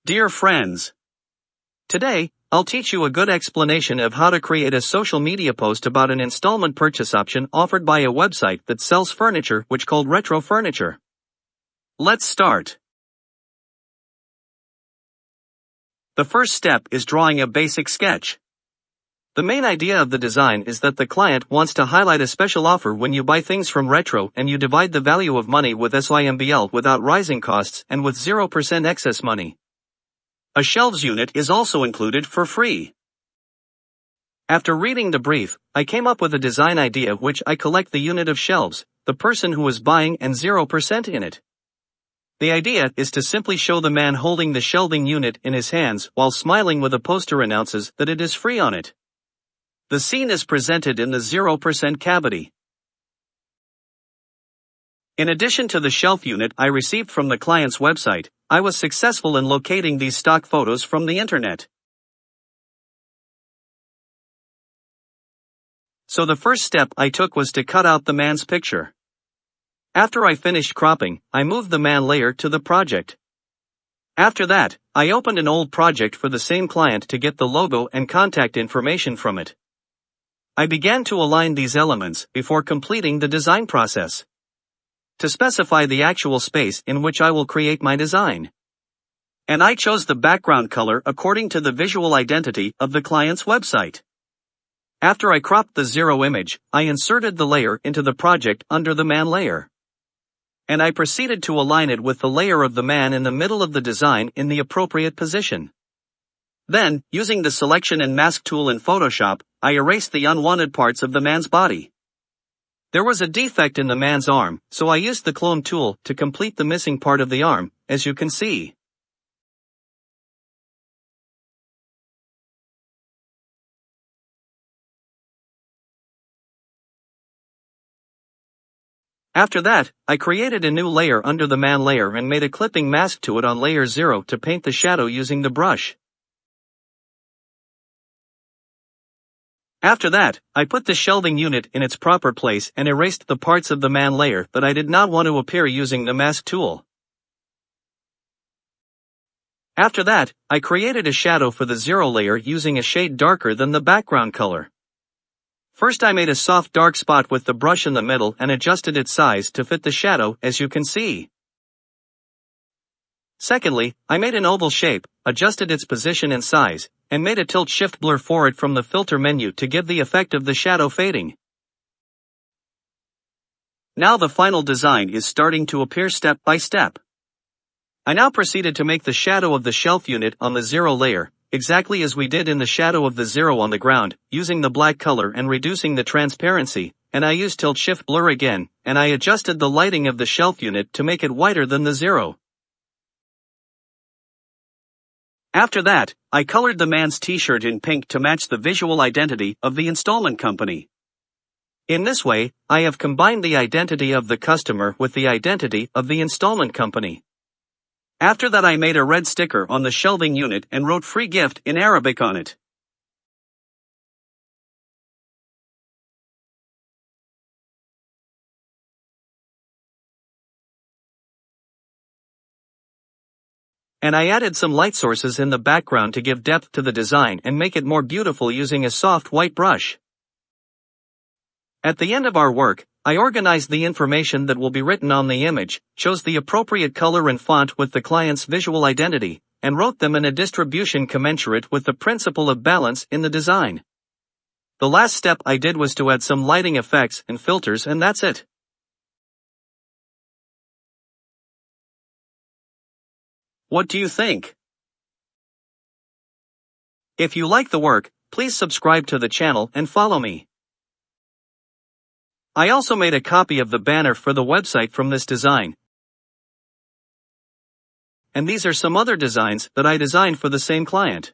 Dear friends, today, I'll teach you a good explanation of how to create a social media post about an installment purchase option offered by a website that sells furniture which called retro furniture. Let's start. The first step is drawing a basic sketch. The main idea of the design is that the client wants to highlight a special offer when you buy things from Retro and you divide the value of money with Symbl without rising costs and with 0% excess money. A shelves unit is also included for free. After reading the brief, I came up with a design idea which I collect the unit of shelves, the person who is buying and 0% in it. The idea is to simply show the man holding the shelving unit in his hands while smiling with a poster announces that it is free on it. The scene is presented in the 0% cavity. In addition to the shelf unit I received from the client's website, I was successful in locating these stock photos from the internet. So the first step I took was to cut out the man's picture. After I finished cropping, I moved the man layer to the project. After that, I opened an old project for the same client to get the logo and contact information from it. I began to align these elements before completing the design process. To specify the actual space in which I will create my design. And I chose the background color according to the visual identity of the client's website. After I cropped the zero image, I inserted the layer into the project under the man layer. And I proceeded to align it with the layer of the man in the middle of the design in the appropriate position. Then, using the selection and mask tool in Photoshop, I erased the unwanted parts of the man's body. There was a defect in the man's arm, so I used the clone tool to complete the missing part of the arm, as you can see. After that, I created a new layer under the man layer and made a clipping mask to it on layer 0 to paint the shadow using the brush. After that, I put the shelving unit in its proper place and erased the parts of the man layer that I did not want to appear using the mask tool. After that, I created a shadow for the zero layer using a shade darker than the background color. First I made a soft dark spot with the brush in the middle and adjusted its size to fit the shadow, as you can see. Secondly, I made an oval shape, adjusted its position and size, and made a tilt-shift blur for it from the filter menu to give the effect of the shadow fading. Now the final design is starting to appear step by step. I now proceeded to make the shadow of the shelf unit on the zero layer, exactly as we did in the shadow of the zero on the ground, using the black color and reducing the transparency, and I used tilt-shift blur again, and I adjusted the lighting of the shelf unit to make it whiter than the zero. After that, I colored the man's t-shirt in pink to match the visual identity of the installment company. In this way, I have combined the identity of the customer with the identity of the installment company. After that I made a red sticker on the shelving unit and wrote free gift in Arabic on it. And I added some light sources in the background to give depth to the design and make it more beautiful using a soft white brush. At the end of our work, I organized the information that will be written on the image, chose the appropriate color and font with the client's visual identity, and wrote them in a distribution commensurate with the principle of balance in the design. The last step I did was to add some lighting effects and filters, and that's it. What do you think? If you like the work, please subscribe to the channel and follow me. I also made a copy of the banner for the website from this design. And these are some other designs that I designed for the same client.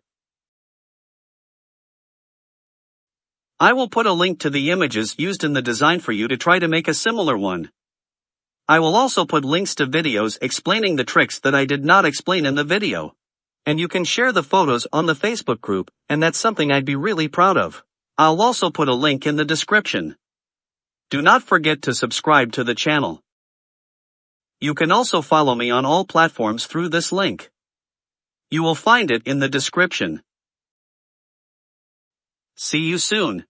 I will put a link to the images used in the design for you to try to make a similar one. I will also put links to videos explaining the tricks that I did not explain in the video. And you can share the photos on the Facebook group, and that's something I'd be really proud of. I'll also put a link in the description. Do not forget to subscribe to the channel. You can also follow me on all platforms through this link. You will find it in the description. See you soon.